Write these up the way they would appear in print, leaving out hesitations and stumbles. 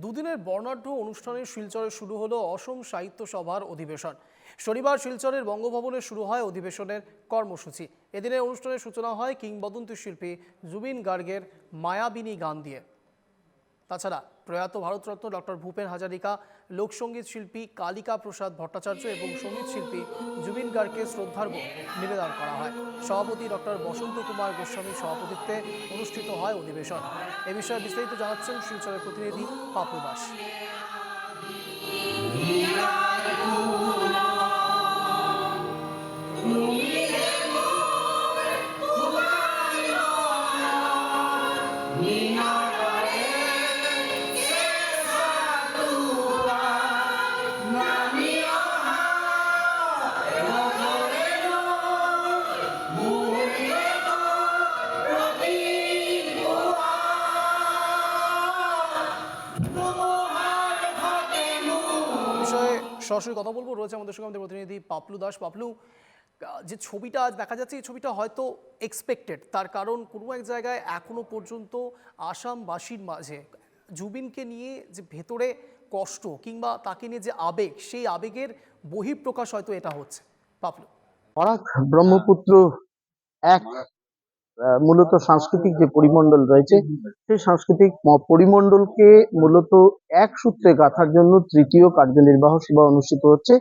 দুদিনের বর্ণাঢ্য অনুষ্ঠানে শিলচরে শুরু হলো অসম সাহিত্য সভার অধিবেশন। শনিবার শিলচরের বঙ্গভবনে শুরু হয় অধিবেশনের কর্মসূচি। এদিনের অনুষ্ঠানের সূচনা হয় কিংবদন্তি শিল্পী জুবিন গার্গের মায়াবিনী গান দিয়ে। তাছাড়া প্রয়াত ভারতরত্ন ডক্টর ভূপেন হাজারিকা, লোকসঙ্গীত শিল্পী কালিকা প্রসাদ ভট্টাচার্য এবং সঙ্গীত শিল্পী জুবিন গার্গকে শ্রদ্ধার্ঘ্য নিবেদন করা হয়। সভাপতি ডক্টর বসন্ত কুমার গোস্বামীর সভাপতিত্বে অনুষ্ঠিত হয় অধিবেশন। এ বিষয়ে বিস্তারিত জানাচ্ছেন শিলচরের প্রতিনিধি পাপলু দাস। বিষয়ে সরাসরি কথা বলবো, রয়েছে আমাদের সঙ্গে আমাদের প্রতিনিধি পাপলু দাস। পাপলু, যে ছবিটা আজ দেখা যাচ্ছে, এই ছবিটা হয়তো এক্সপেক্টেড, তার কারণ কোনো এক জায়গায় এখনো পর্যন্ত আসামবাসীর মাঝে জুবিনকে নিয়ে যে ভেতরে কষ্ট কিংবা তাকে নিয়ে যে আবেগ, সেই আবেগের বহিঃপ্রকাশ হয়তো এটা হচ্ছে। পাপলু, বরাক ব্রহ্মপুত্র এক মূলত সাংস্কৃতিক যে পরিমণ্ডল রয়েছে, সেই সাংস্কৃতিক পরিমণ্ডলকে মূলত এক সূত্রে গাঁথার জন্য তৃতীয় কার্যনির্বাহ সভা অনুষ্ঠিত হচ্ছে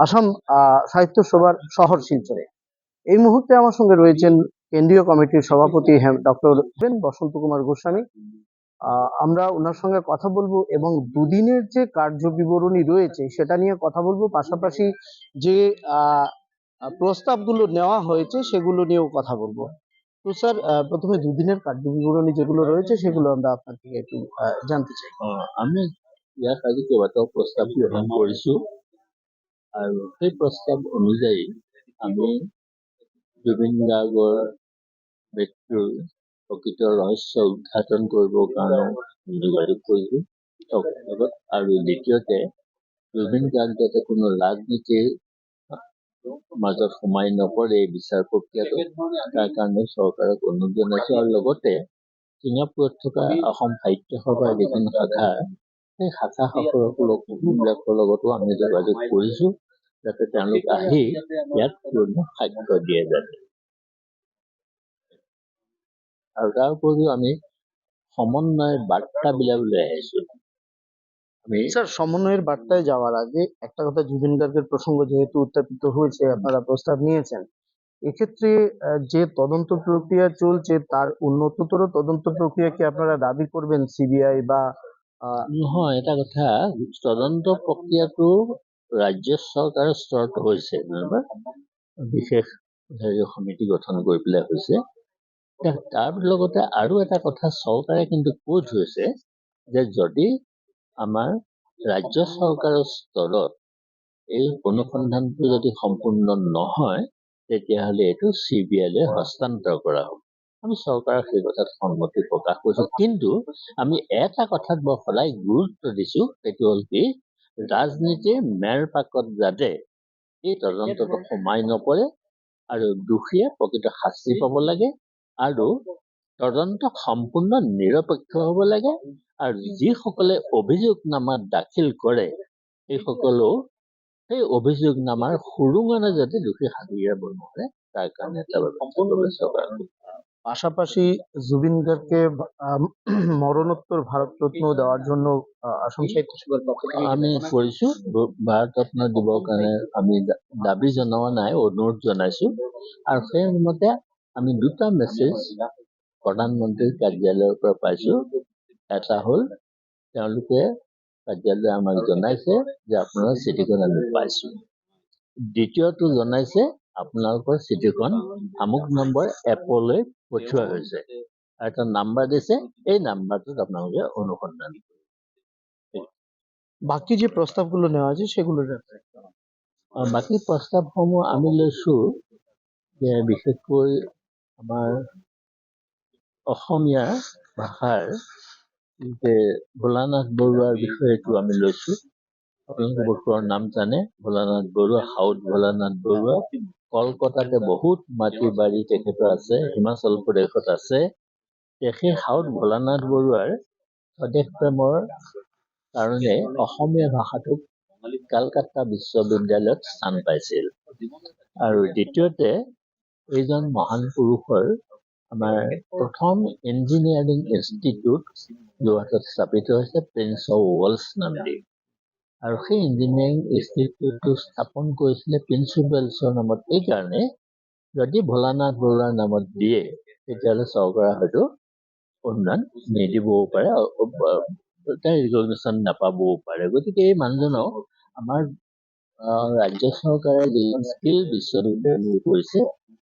আসাম সাহিত্য সভার শহর শিলচরে। এই মুহূর্তে আমার সঙ্গে রয়েছেন কেন্দ্রীয় কমিটির সভাপতি ডক্টর বসন্ত কুমার গোস্বামী। আমরা ওনার সঙ্গে কথা বলবো এবং দুদিনের যে কার্য বিবরণী রয়েছে সেটা নিয়ে কথা বলবো, পাশাপাশি যে প্রস্তাবগুলো নেওয়া হয়েছে সেগুলো নিয়েও কথা বলবো। তো স্যার, প্রথমে দুদিনের কার্য বিবরণী যেগুলো রয়েছে সেগুলো আমরা আপনার থেকে একটু জানতে চাই। আমি ইয়াত আজি কেইবাটাও প্ৰস্তাৱ গ্ৰহণ কৰিছো আৰু সেই প্ৰস্তাৱ অনুযায়ী আমি জুবিন গাৰ্গৰ মৃত্যুৰ প্ৰকৃত ৰহস্য উদ্ঘাটন কৰিবৰ কাৰণে যোগাযোগ কৰিছো লগত। আৰু দ্বিতীয়তে জুবিন গাৰ্গ যাতে কোনো ৰাজনীতিৰ মাজত সোমাই নপৰে এই বিচাৰ প্ৰক্ৰিয়াটো, তাৰ কাৰণে চৰকাৰক অনুৰোধ জনাইছো। আৰু লগতে ছিংগাপুৰত থকা অসম সাহিত্য সভাৰ যিখন শাখা, সেই শাখাসকলৰ লগতো আমি যোগাযোগ কৰিছো যাতে তেওঁলোক আহি ইয়াত পূৰ্ণ সাক্ষ্য দিয়ে যাতে। আৰু তাৰ উপৰিও আমি সমন্বয়ৰ বাৰ্তা বিলাবলৈ আহিছো। স্যার, সমন্বয়ের বার্তায় যাওয়ার আগে একটা কথা, জুবিন গার্গের প্রসঙ্গ যেহেতু উত্থাপিত হয়েছে, আপনারা প্রস্তাব নিয়েছেন, এক্ষেত্রে যে তদন্ত প্রক্রিয়া চলছে তার উন্নততর তদন্ত প্রক্রিয়া কি আপনারা দাবি করবেন সিবিআই বা নহয়, এটা কথা, তদন্ত প্ৰক্ৰিয়াটো ৰাজ্য চৰকাৰৰ স্তৰত হৈছে, বিশেষ সমিতি গঠন কৰি পেলাই হৈছে। তাৰ লগতে আৰু এটা কথা, চৰকাৰে কিন্তু কৈ থৈছে যে যদি আমাৰ ৰাজ্য চৰকাৰৰ স্তৰত এই অনুসন্ধানটো যদি সম্পূৰ্ণ নহয় তেতিয়াহ'লে এইটো CBI-লৈ হস্তান্তৰ কৰা হ'ব। আমি চৰকাৰৰ সেই কথাত সন্মতি প্ৰকাশ কৰিছো, কিন্তু আমি এটা কথাত বৰ সদায় গুৰুত্ব দিছো, সেইটো হ'ল কি, ৰাজনীতিৰ মেৰ পাকত যাতে এই তদন্তটো সোমাই নপৰে আৰু দোষীয়ে প্ৰকৃত শাস্তি পাব লাগে আৰু তদন্ত সম্পূৰ্ণ নিৰপেক্ষ হ'ব লাগে। আৰু যিসকলে অভিযোগনামা দাখিল কৰে সেইসকলেও সেই অভিযোগনামাৰ সুৰুঙানে যাতে দোষী সাব্যস্ত হ'ব নোৱাৰে তাৰ কাৰণে এটা ব্যৱস্থা চৰকাৰ। পাশাপাশি জুবিন গাৰ্গকে মৰণোত্তৰ ভাৰতৰত্ন দেওয়াৰ জন্য আসাম সাহিত্য সভাৰ পক্ষ থেকে আমি কৰিছো, ভাৰতৰত্ন দিবৰ কাৰণে আমি দাবী জনোৱা নাই, অনুৰোধ জনাইছো। আৰু সেইমতে আমি দুটা মেছেজ প্ৰধানমন্ত্ৰীৰ কাৰ্যালয়ৰ পৰা পাইছো। এটা হ'ল তেওঁলোকে কাৰ্যালয়ে আমাক জনাইছে যে আপোনাৰ চিঠিখন আমি পাইছো। দ্বিতীয়টো জনাইছে আপোনালোকৰ চিঠিখন আমুক নম্বৰ এপলৈ পঠিওৱা হৈছে, এটা নাম্বাৰ দিছে, এই নাম্বাৰটোত আপোনালোকে অনুসন্ধান। বাকি যে প্ৰস্তাবগুলো নেওয়া আছে সেগুলো বাকী প্ৰস্তাৱসমূহ আমি লৈছো যে বিশেষকৈ আমাৰ অসমীয়া ভাষাৰ যে ভোলানাথ বৰুৱাৰ বিষয়টো আমি লৈছো। আপোনালোকে বহুতৰ নাম জানে, ভোলানাথ বৰুৱা, সাউথ ভোলানাথ বৰুৱা। কলকাতাতে বহুত মাটি বাৰী তেখেতৰ আছে, হিমাচল প্ৰদেশত আছে। সেই সাউথ ভোলানাথ বৰুৱাৰ স্বদেশ প্ৰেমৰ কাৰণে অসমীয়া ভাষাটোক কলকাতা বিশ্ববিদ্যালয়ত স্থান পাইছিল। আৰু দ্বিতীয়তে এইজন মহান পুৰুষৰ আমাৰ প্ৰথম ইঞ্জিনিয়াৰিং ইনষ্টিটিউট যোৰহাটত স্থাপিত হৈছে প্ৰিন্স অফ ৱেলছ নামেদি। আৰু সেই ইঞ্জিনিয়াৰিং ইনষ্টিটিউটটো স্থাপন কৰিছিলে প্ৰিন্স অফ ৱেলছৰ নামত এইকাৰণে, যদি ভোলানাথ বৰুৱাৰ নামত দিয়ে তেতিয়াহ'লে চৰকাৰে হয়তো অনুদান নিদিবও পাৰে, ৰিকগনিশ্যন নাপাবও পাৰে। গতিকে এই মানুহজনক আমাৰ ৰাজ্য চৰকাৰে যিখন স্কিল বিশ্ববিদ্যালয় কৰিছে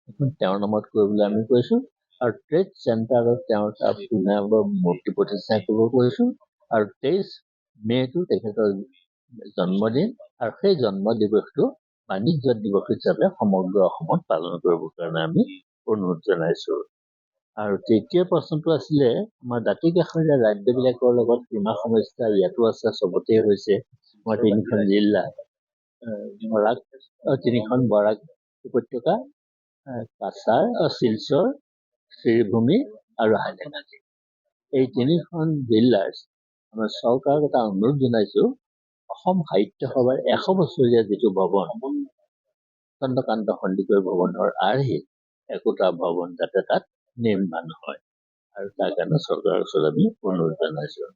সেইখন তেওঁৰ নামত কৰিবলৈ আমি কৈছোঁ। আৰু ট্ৰেড চেণ্টাৰত তেওঁৰ তাত মূৰ্তি প্ৰতিষ্ঠা কৰিব কৈছোঁ। আৰু 23 মে'টো তেখেতৰ জন্মদিন, আৰু সেই জন্ম দিৱসটো বাণিজ্য দিৱস হিচাপে সমগ্ৰ অসমত পালন কৰিবৰ কাৰণে আমি অনুৰোধ জনাইছোঁ। আৰু তৃতীয় প্ৰশ্নটো আছিলে আমাৰ দাঁতি কাষৰীয়া ৰাজ্যবিলাকৰ লগত সীমা সমস্যা ইয়াতো আছে, চবতে হৈছে। আমাৰ তিনিখন জিলা, তিনিখন বৰাক উপত্যকা, কাছাৰ, শিলচৰ, শ্ৰীভূমি আৰু হাইলাকান্দি। এই তিনিখন জিলাৰ আমাৰ চৰকাৰক এটা অনুৰোধ জনাইছোঁ, অসম সাহিত্য সভাৰ 100 বছৰীয়া যিটো ভৱন, চন্দ্ৰকান্ত সন্দিকৈ ভৱনৰ আৰ্হিত একোটা ভৱন যাতে তাত নিৰ্মাণ হয়, আৰু তাৰ কাৰণে চৰকাৰৰ ওচৰত আমি অনুৰোধ জনাইছোঁ।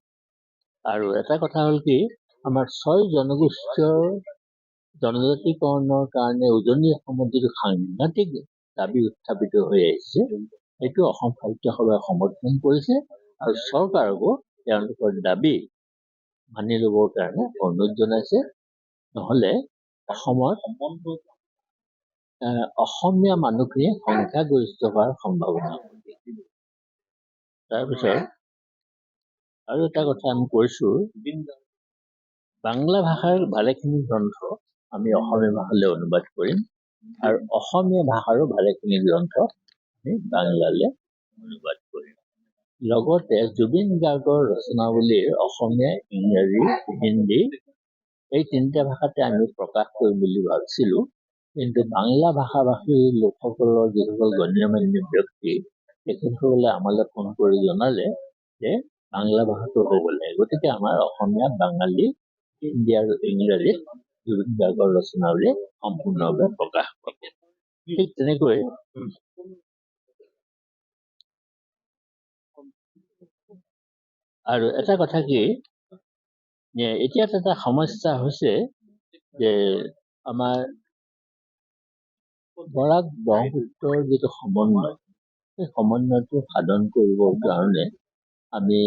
আৰু এটা কথা হ'ল কি, আমাৰ 6 জনগোষ্ঠীয় জনজাতিকৰণৰ কাৰণে উজনি অসমত যিটো সাংঘাতিক দাবী উত্থাপিত হৈ আহিছে, সেইটো অসম সাহিত্য সভাই সমৰ্থন কৰিছে, আৰু চৰকাৰকো তেওঁলোকৰ দাবী মানি ল'বৰ কাৰণে অনুৰোধ জনাইছে। নহ'লে অসমত অসমীয়া মানুহখিনি সংখ্যাগৰিষ্ঠ হোৱাৰ সম্ভাৱনা। তাৰপিছত আৰু এটা কথা আমি কৈছোঁ, বাংলা ভাষাৰ ভালেখিনি গ্ৰন্থ আমি অসমীয়া ভাষালৈ অনুবাদ কৰিম, আৰু অসমীয়া ভাষাৰো ভালেখিনি গ্ৰন্থ আমি বাংলালৈ অনুবাদ কৰিম। লগতে জুবিন গাৰ্গৰ ৰচনাৱলীৰ অসমীয়া, ইংৰাজী, হিন্দী এই 3টা ভাষাতে আমি প্ৰকাশ কৰিম বুলি ভাবিছিলোঁ। কিন্তু বাংলা ভাষাভাষী লোকসকলৰ যিসকল গণ্যমান্য ব্যক্তি, তেখেতসকলে আমালৈ ফোন কৰি জনালে যে বাংলা ভাষাটো হ'ব লাগে। গতিকে আমাৰ অসমীয়া, বাঙালী, হিন্দী আৰু ইংৰাজীত জুবিন গাৰ্গৰ ৰচনাৱলী সম্পূৰ্ণভাৱে প্ৰকাশ পাব। ঠিক তেনেকৈ আৰু এটা কথা কি, এতিয়া এটা সমস্যা হৈছে যে আমাৰ বৰাক ব্ৰহ্মপুত্ৰৰ যিটো সমন্বয়, সেই সমন্বয়টো সাধন কৰিবৰ কাৰণে আমি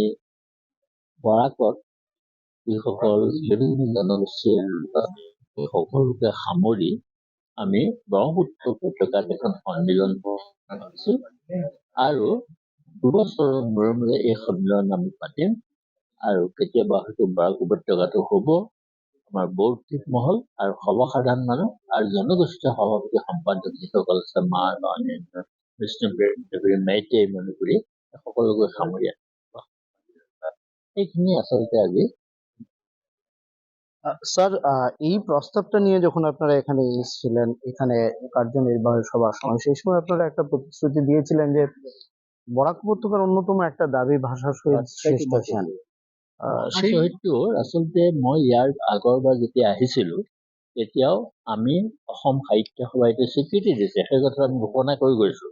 বৰাকত যিসকল বিভিন্ন জনগোষ্ঠীৰ সকলোকে সামৰি আমি ব্ৰহ্মপুত্ৰ উপত্যকাত এখন সন্মিলন ভাবিছোঁ, আৰু 2 বছৰৰ মূৰে মূৰে এই সন্মিলন আমি পাতিম। আৰু কেতিয়াবা হয়তো বৰাক উপত্যকাটো হ'ব আমাৰ বৌদ্ধিক মহল আৰু সৰ্বসাধাৰণ মানুহ আৰু জনগোষ্ঠীয় সভাপতি সম্পাদক যিসকল আছে, মাৰ, অন্যান্য বিষ্ণুপুৰী, মেইতেই, মণিপুৰী, সকলোকে সামৰি এইখিনি আচলতে আজি। স্যার, এই প্রস্তাবটা নিয়ে যখন আপনারা এখানে এসেছিলেন, এখানে কার্যনির্বাহী সভার সময়, সেই সময় আপনারা একটা প্রতিশ্রুতি দিয়েছিলেন যে বরাক উপত্যকার অন্যতম একটা দাবী ভাষা শহীদ শ্রেষ্ঠ সেন। সেই হয়তো আচলতে মই ইয়াৰ আগৰবাৰ যেতিয়া আহিছিলোঁ তেতিয়াও আমি অসম সাহিত্য সভাই স্বীকৃতি দিছে, সেই কথা আমি ঘোষণা কৰি গৈছোঁ।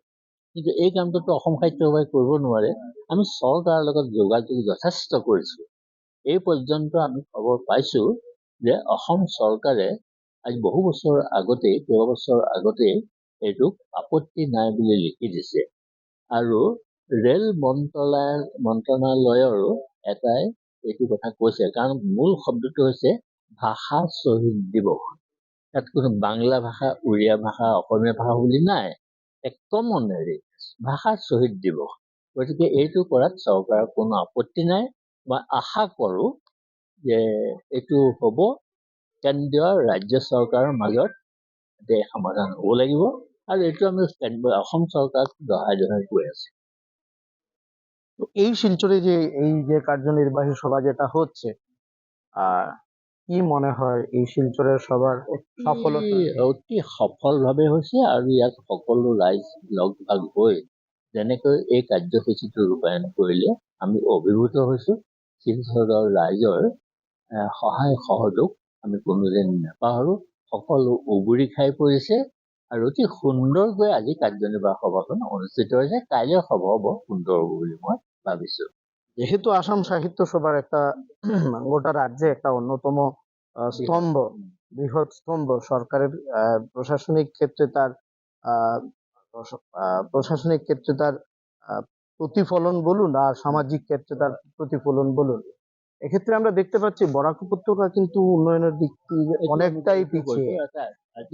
কিন্তু এই কামটোতো অসম সাহিত্য সভাই কৰিব নোৱাৰে। আমি চৰকাৰৰ লগত যোগাযোগ যথেষ্ট কৰিছোঁ। এই পৰ্যন্ত আমি খবৰ পাইছোঁ যে অসম চৰকাৰে আজি বহু বছৰ আগতেই, কেইবছৰ আগতেই এইটোক আপত্তি নাই বুলি লিখি দিছে। আৰু ৰেল মন্ত্ৰণালয়ৰো এটাই এইটো কথা কৈছে, কাৰণ মূল শব্দটো হৈছে ভাষা শ্বহীদ দিৱস। তাত কোনো বাংলা ভাষা, উড়িয়া ভাষা, অসমীয়া ভাষা বুলি নাই, এক কমনেৰী ভাষা শ্বহীদ দিৱস। গতিকে এইটো কৰাত চৰকাৰৰ কোনো আপত্তি নাই। মই আশা কৰোঁ যে এইটো হ'ব, কেন্দ্ৰীয় ৰাজ্য চৰকাৰৰ মাজত সমাধান হ'ব লাগিব, আৰু এইটো আমি অসম চৰকাৰক দহাই গৈ আছোঁ। এই শিলচরে এই যে কার্যনির্বাহী সভা যেটা হচ্ছে, কি মনে হয় এই শিলচরের সভার সফলতা? অতি সফলভাৱে হৈছে, আৰু ইয়াত সকলো ৰাইজ লগ ভাগ হৈ যেনেকৈ এই কাৰ্যসূচীটো ৰূপায়ণ কৰিলে আমি অভিভূত হৈছোঁ। শিলচৰৰ ৰাইজৰ সহায় সহযোগ আমি কোনোদিন নাপাহৰোঁ। সকলো উবুৰি খাই পৰিছে আৰু অতি সুন্দৰকৈ আজি কাৰ্যনিৰ্বাহক সভাখন অনুষ্ঠিত হৈছে। কাইলৈ সভা বৰ সুন্দৰ হ'ব বুলি মই ভাবিছোঁ। যেহেতু আসাম সাহিত্য সভার একটা গোটা রাজ্যে একটা অন্যতম স্তম্ভ, বৃহৎ স্তম্ভ, সরকারের প্রশাসনিক ক্ষেত্রে তার আহ, প্রশাসনিক ক্ষেত্রে তার প্রতিফলন বলুন আর সামাজিক ক্ষেত্রে তার প্রতিফলন বলুন, এক্ষেত্রে আমরা দেখতে পাচ্ছি বরাক উপত্যকা কিন্তু উন্নয়নের দিক থেকে অনেকটাই পিছিয়ে।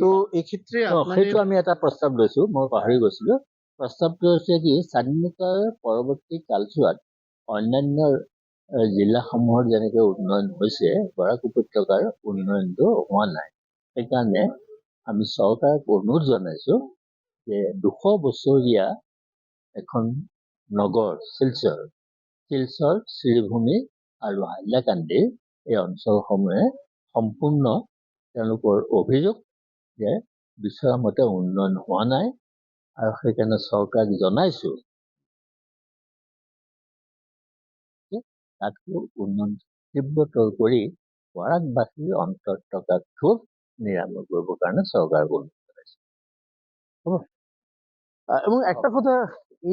তো এক্ষেত্রে সেইটো আমি এটা প্ৰস্তাৱ লৈছোঁ, মই পাহৰি গৈছিলোঁ। প্ৰস্তাৱটো হৈছে কি, স্বাধীনতাৰ পৰৱৰ্তী কালছোৱাত অন্যান্য জিলাসমূহৰ যেনেকৈ উন্নয়ন হৈছে, বৰাক উপত্যকাৰ উন্নয়নটো হোৱা নাই। সেইকাৰণে আমি চৰকাৰক অনুৰোধ জনাইছোঁ যে 200 বছৰীয়া এখন নগৰ শিলচৰ, শ্ৰীভূমি আৰু হাইলাকান্দিৰ এই অঞ্চলসমূহে সম্পূৰ্ণ তেওঁলোকৰ অভিযোগ যে বিচৰা মতে উন্নয়ন হোৱা নাই, আৰু সেইকাৰণে চৰকাৰক জনাইছোঁ যে তাতকৈ উন্নয়ন তীব্ৰতৰ কৰি বৰাকবাসীৰ অন্তৰত থকা ক্ষোভ নিৰাময় কৰিবৰ কাৰণে চৰকাৰক অনুৰোধ জনাইছোঁ। এবং একটা কথা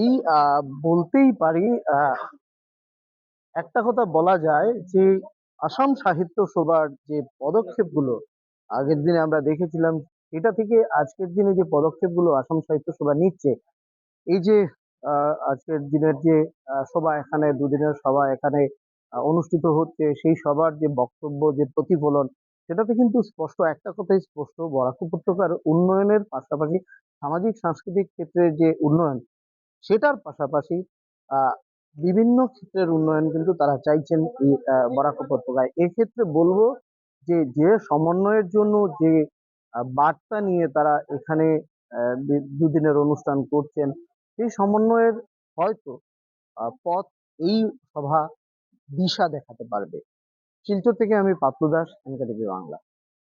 এই বলতেই পারি, একটা কথা বলা যায় যে আসাম সাহিত্য সভার যে পদক্ষেপগুলো আগের দিনে আমরা দেখেছিলাম, সেটা থেকে আজকের দিনে যে পদক্ষেপগুলো আসাম সাহিত্য সভা নিচ্ছে, এই যে আজকের দিনের যে সভা, এখানে দুদিনের সভা এখানে অনুষ্ঠিত হচ্ছে, সেই সভার যে বক্তব্য, যে প্রতিফলন, সেটাতে কিন্তু স্পষ্ট একটা কথাই স্পষ্ট, বরাক উপত্যকার উন্নয়নের পাশাপাশি সামাজিক সাংস্কৃতিক ক্ষেত্রের যে উন্নয়ন, সেটার পাশাপাশি আহ বিভিন্ন ক্ষেত্রের উন্নয়ন কিন্তু তারা চাইছেন এই বরাক উপত্যকায়। এক্ষেত্রে বলবো যে যে সমন্বয়ের জন্য যে বার্তা নিয়ে তারা এখানে দুদিনের অনুষ্ঠান করছেন, সেই সমন্বয়ের হয়তো পথ এই সভা দিশা দেখাতে পারবে। শিলচর থেকে আমি পাপ্পু দাস, এনকেটিভি বাংলা।